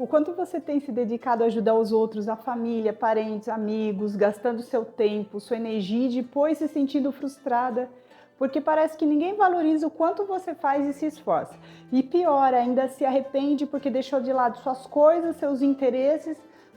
O quanto você tem se dedicado a ajudar os outros, a família, parentes, amigos, gastando seu tempo, sua energia e depois se sentindo frustrada, porque parece que ninguém valoriza o quanto você faz e se esforça. E pior, ainda se arrepende porque deixou de lado suas coisas, seus interesses,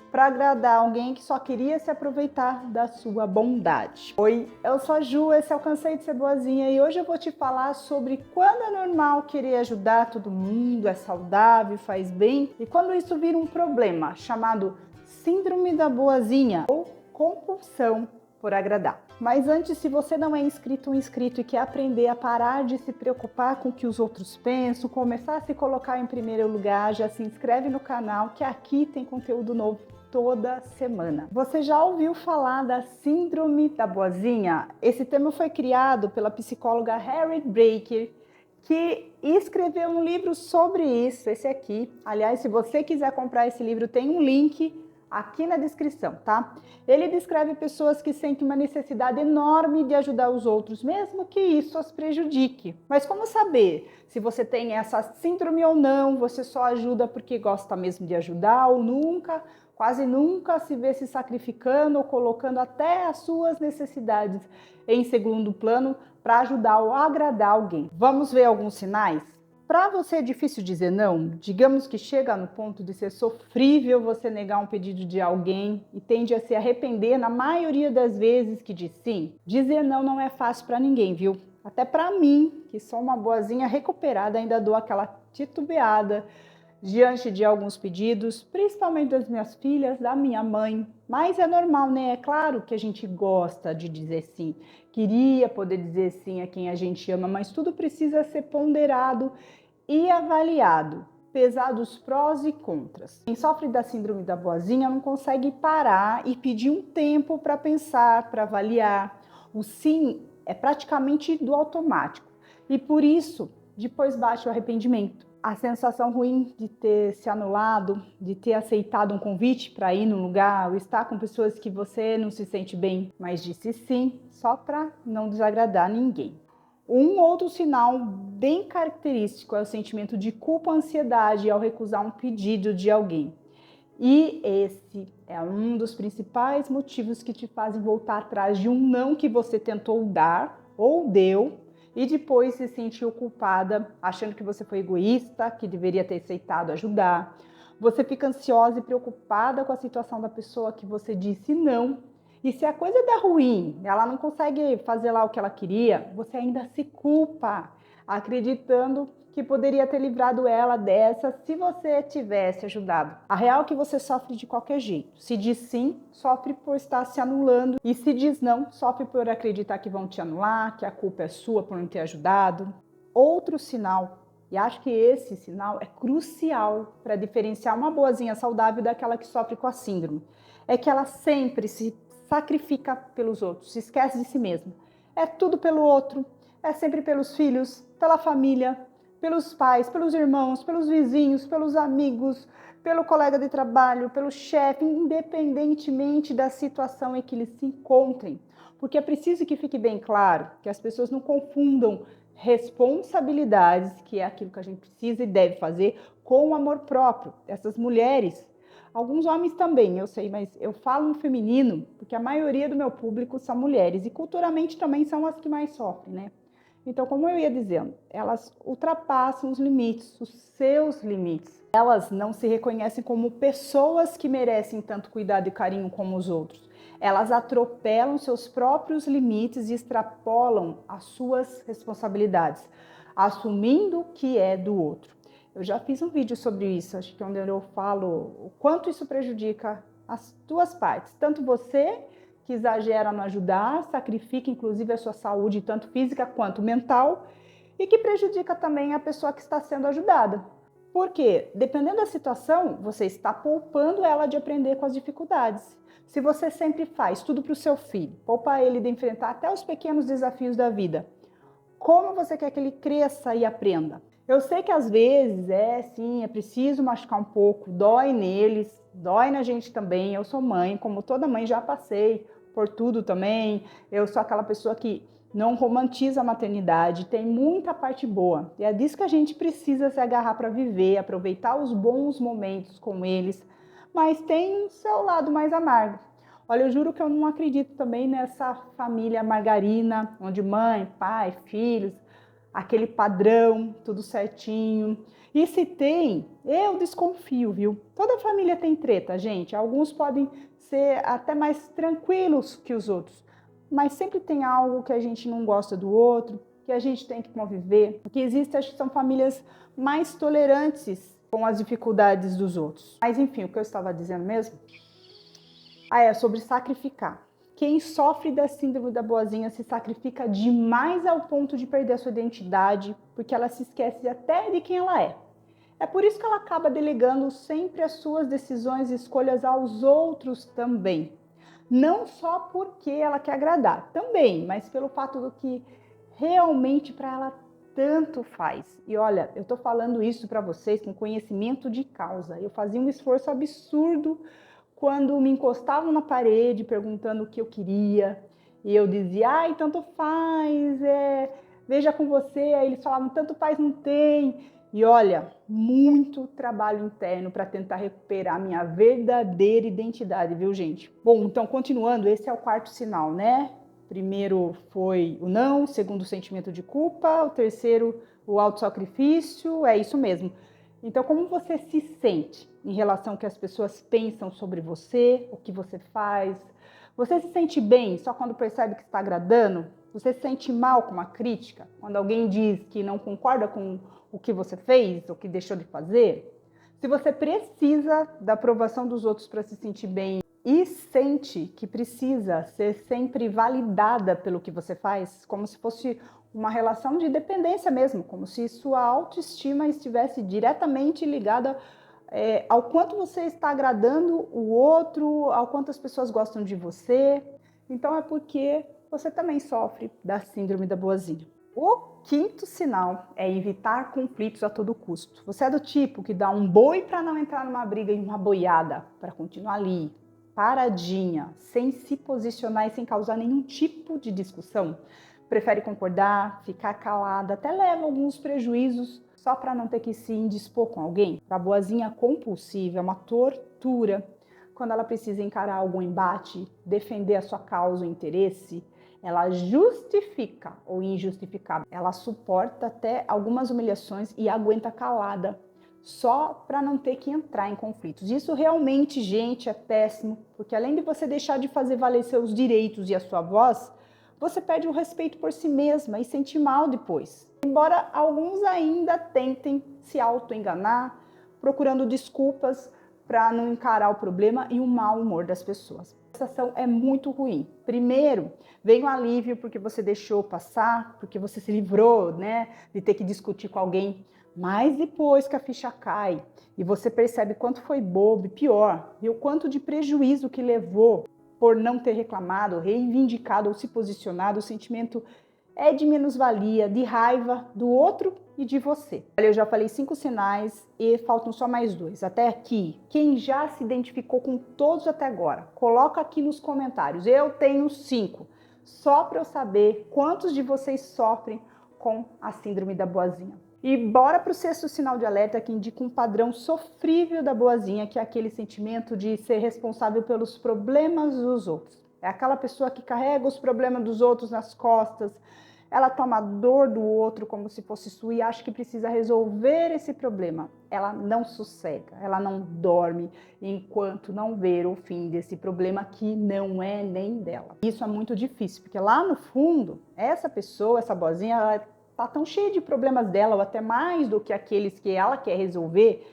para agradar alguém que só queria se aproveitar da sua bondade. Oi, eu sou a Ju, esse é o Cansei de Ser Boazinha e hoje eu vou te falar sobre quando é normal querer ajudar todo mundo, é saudável, faz bem, e quando isso vira um problema chamado Síndrome da Boazinha ou compulsão por agradar. Mas antes, se você não é inscrito ou inscrito e quer aprender a parar de se preocupar com o que os outros pensam, começar a se colocar em primeiro lugar, já se inscreve no canal que aqui tem conteúdo novo toda semana. Você já ouviu falar da Síndrome da Boazinha? Esse termo foi criado pela psicóloga Harriet Baker, que escreveu um livro sobre isso, esse aqui. Aliás, se você quiser comprar esse livro, tem um link aqui na descrição, tá? Ele descreve pessoas que sentem uma necessidade enorme de ajudar os outros, mesmo que isso as prejudique. Mas como saber se você tem essa síndrome ou não? Você só ajuda porque gosta mesmo de ajudar ou nunca, quase nunca se vê se sacrificando ou colocando até as suas necessidades em segundo plano para ajudar ou agradar alguém? Vamos ver alguns sinais? Para você é difícil dizer não? Digamos que chega no ponto de ser sofrível você negar um pedido de alguém e tende a se arrepender na maioria das vezes que diz sim? Dizer não não é fácil para ninguém, viu? Até para mim, que sou uma boazinha recuperada, ainda dou aquela titubeada diante de alguns pedidos, principalmente das minhas filhas, da minha mãe. Mas é normal, né? É claro que a gente gosta de dizer sim. Queria poder dizer sim a quem a gente ama, mas tudo precisa ser ponderado e avaliado, pesado os prós e contras. Quem sofre da síndrome da boazinha não consegue parar e pedir um tempo para pensar, para avaliar. O sim é praticamente do automático e por isso depois bate o arrependimento. A sensação ruim de ter se anulado, de ter aceitado um convite para ir num lugar ou estar com pessoas que você não se sente bem, mas disse sim só para não desagradar ninguém. Um outro sinal bem característico é o sentimento de culpa ou ansiedade ao recusar um pedido de alguém. E esse é um dos principais motivos que te fazem voltar atrás de um não que você tentou dar ou deu e depois se sentiu culpada, achando que você foi egoísta, que deveria ter aceitado ajudar. Você fica ansiosa e preocupada com a situação da pessoa que você disse não. E se a coisa dá ruim, ela não consegue fazer lá o que ela queria, você ainda se culpa, acreditando que poderia ter livrado ela dessa se você tivesse ajudado. A real é que você sofre de qualquer jeito. Se diz sim, sofre por estar se anulando. E se diz não, sofre por acreditar que vão te anular, que a culpa é sua por não ter ajudado. Outro sinal, e acho que esse sinal é crucial para diferenciar uma boazinha saudável daquela que sofre com a síndrome, é que ela sempre se sacrifica pelos outros, se esquece de si mesma. É tudo pelo outro, é sempre pelos filhos, pela família, pelos pais, pelos irmãos, pelos vizinhos, pelos amigos, pelo colega de trabalho, pelo chefe, independentemente da situação em que eles se encontrem. Porque é preciso que fique bem claro que as pessoas não confundam responsabilidades, que é aquilo que a gente precisa e deve fazer, com o amor próprio. Essas mulheres, alguns homens também, eu sei, mas eu falo no feminino porque a maioria do meu público são mulheres e culturalmente também são as que mais sofrem, né? Então, como eu ia dizendo, elas ultrapassam os limites, os seus limites. Elas não se reconhecem como pessoas que merecem tanto cuidado e carinho como os outros. Elas atropelam seus próprios limites e extrapolam as suas responsabilidades, assumindo que é do outro. Eu já fiz um vídeo sobre isso, acho que onde eu falo o quanto isso prejudica as duas partes, tanto você que exagera no ajudar, sacrifica inclusive a sua saúde, tanto física quanto mental, e que prejudica também a pessoa que está sendo ajudada. Porque, dependendo da situação, você está poupando ela de aprender com as dificuldades. Se você sempre faz tudo para o seu filho, poupa ele de enfrentar até os pequenos desafios da vida, como você quer que ele cresça e aprenda? Eu sei que às vezes é preciso machucar um pouco, dói neles, dói na gente também. Eu sou mãe, como toda mãe já passei por tudo também. Eu sou aquela pessoa que não romantiza a maternidade, tem muita parte boa. E é disso que a gente precisa se agarrar para viver, aproveitar os bons momentos com eles, mas tem o seu lado mais amargo. Olha, eu juro que eu não acredito também nessa família margarina, onde mãe, pai, filhos, aquele padrão, tudo certinho. E se tem, eu desconfio, viu? Toda família tem treta, gente. Alguns podem ser até mais tranquilos que os outros, mas sempre tem algo que a gente não gosta do outro, que a gente tem que conviver. O que existe, acho que são famílias mais tolerantes com as dificuldades dos outros. Mas enfim, o que eu estava dizendo mesmo? É sobre sacrificar. Quem sofre da síndrome da boazinha se sacrifica demais ao ponto de perder a sua identidade, porque ela se esquece até de quem ela é. É por isso que ela acaba delegando sempre as suas decisões e escolhas aos outros também. Não só porque ela quer agradar, também, mas pelo fato do que realmente para ela tanto faz. E olha, eu tô falando isso para vocês com conhecimento de causa. Eu fazia um esforço absurdo quando me encostavam na parede perguntando o que eu queria. E eu dizia, ai, tanto faz, veja com você. Aí eles falavam, tanto faz, não tem. E olha, muito trabalho interno para tentar recuperar minha verdadeira identidade, viu, gente? Bom, então continuando, esse é o quarto sinal, né? Primeiro foi o não, o segundo o sentimento de culpa, o terceiro o autossacrifício, é isso mesmo. Então, como você se sente em relação ao que as pessoas pensam sobre você, o que você faz? Você se sente bem só quando percebe que está agradando? Você se sente mal com uma crítica? Quando alguém diz que não concorda com o que você fez, o que deixou de fazer? Se você precisa da aprovação dos outros para se sentir bem e sente que precisa ser sempre validada pelo que você faz, como se fosse uma relação de dependência mesmo, como se sua autoestima estivesse diretamente ligada ao quanto você está agradando o outro, ao quanto as pessoas gostam de você. Então é porque você também sofre da síndrome da boazinha. O quinto sinal é evitar conflitos a todo custo. Você é do tipo que dá um boi para não entrar numa briga e uma boiada para continuar ali, paradinha, sem se posicionar e sem causar nenhum tipo de discussão. Prefere concordar, ficar calada, até leva alguns prejuízos só para não ter que se indispor com alguém. A boazinha compulsiva é uma tortura. Quando ela precisa encarar algum embate, defender a sua causa ou interesse, ela justifica o injustificável. Ela suporta até algumas humilhações e aguenta calada, só para não ter que entrar em conflitos. Isso realmente, gente, é péssimo, porque além de você deixar de fazer valer seus direitos e a sua voz, você perde o respeito por si mesma e sente mal depois. Embora alguns ainda tentem se auto-enganar, procurando desculpas para não encarar o problema e o mau humor das pessoas. A sensação é muito ruim. Primeiro, vem o alívio porque você deixou passar, porque você se livrou, né, de ter que discutir com alguém. Mas depois que a ficha cai e você percebe quanto foi bobo e pior, e o quanto de prejuízo que levou por não ter reclamado, reivindicado ou se posicionado, o sentimento é de minusvalia, de raiva do outro e de você. Olha, eu já falei 5 sinais e faltam só mais 2. Até aqui, quem já se identificou com todos até agora, coloca aqui nos comentários. Eu tenho 5, só para eu saber quantos de vocês sofrem com a síndrome da boazinha. E bora para o sexto sinal de alerta que indica um padrão sofrível da boazinha, que é aquele sentimento de ser responsável pelos problemas dos outros. É aquela pessoa que carrega os problemas dos outros nas costas, ela toma a dor do outro como se fosse sua e acha que precisa resolver esse problema. Ela não sossega, ela não dorme enquanto não ver o fim desse problema que não é nem dela. Isso é muito difícil, porque lá no fundo, essa pessoa, essa boazinha, ela tá tão cheia de problemas dela, ou até mais do que aqueles que ela quer resolver,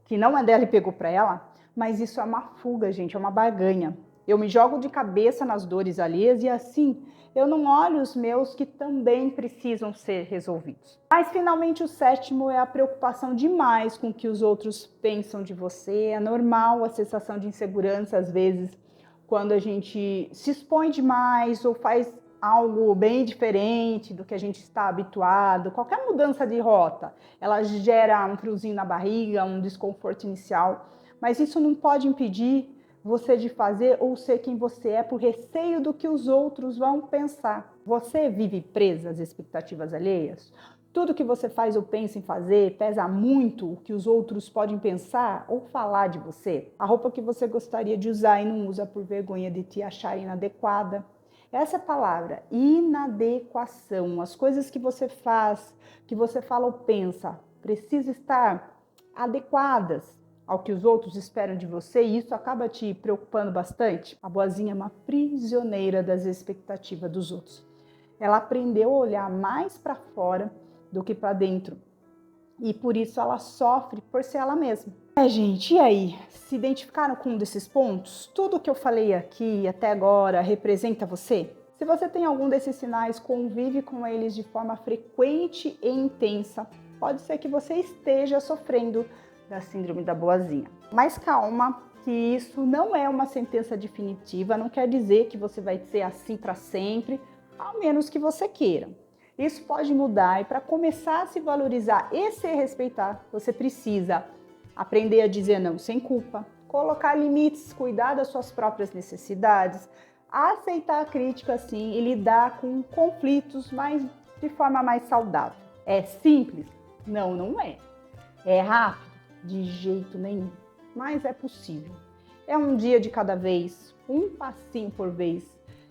que não é dela e pegou para ela, mas isso é uma fuga, gente, é uma barganha. Eu me jogo de cabeça nas dores alheias e assim eu não olho os meus que também precisam ser resolvidos. Mas finalmente o sétimo é a preocupação demais com o que os outros pensam de você. É normal a sensação de insegurança às vezes quando a gente se expõe demais ou faz algo bem diferente do que a gente está habituado. Qualquer mudança de rota, ela gera um friozinho na barriga, um desconforto inicial, mas isso não pode impedir você de fazer ou ser quem você é por receio do que os outros vão pensar. Você vive presa às expectativas alheias? Tudo que você faz ou pensa em fazer pesa muito o que os outros podem pensar ou falar de você? A roupa que você gostaria de usar e não usa por vergonha de te achar inadequada? Essa palavra, inadequação, as coisas que você faz, que você fala ou pensa, precisam estar adequadas ao que os outros esperam de você e isso acaba te preocupando bastante? A boazinha é uma prisioneira das expectativas dos outros. Ela aprendeu a olhar mais para fora do que para dentro. E por isso ela sofre por ser ela mesma. Gente, e aí? Se identificaram com um desses pontos? Tudo que eu falei aqui até agora representa você? Se você tem algum desses sinais, convive com eles de forma frequente e intensa, pode ser que você esteja sofrendo da síndrome da boazinha. Mas calma, que isso não é uma sentença definitiva, não quer dizer que você vai ser assim para sempre, ao menos que você queira. Isso pode mudar e para começar a se valorizar e se respeitar, você precisa aprender a dizer não sem culpa, colocar limites, cuidar das suas próprias necessidades, aceitar a crítica sim e lidar com conflitos de forma mais saudável. É simples? Não, não é. É rápido? De jeito nenhum, mas é possível. É um dia de cada vez, um passinho por vez.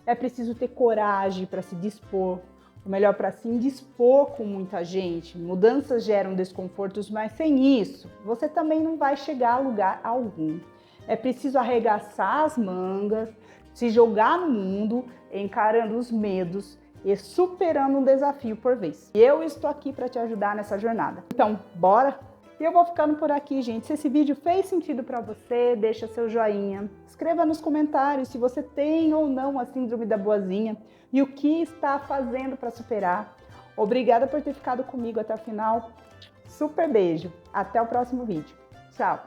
É preciso ter coragem para se dispor, ou melhor, para se indispor com muita gente. Mudanças geram desconfortos, mas sem isso, você também não vai chegar a lugar algum. É preciso arregaçar as mangas, se jogar no mundo, encarando os medos e superando um desafio por vez. E eu estou aqui para te ajudar nessa jornada. Então, bora? E eu vou ficando por aqui, gente. Se esse vídeo fez sentido para você, deixa seu joinha. Escreva nos comentários se você tem ou não a síndrome da boazinha e o que está fazendo para superar. Obrigada por ter ficado comigo até o final. Super beijo. Até o próximo vídeo. Tchau.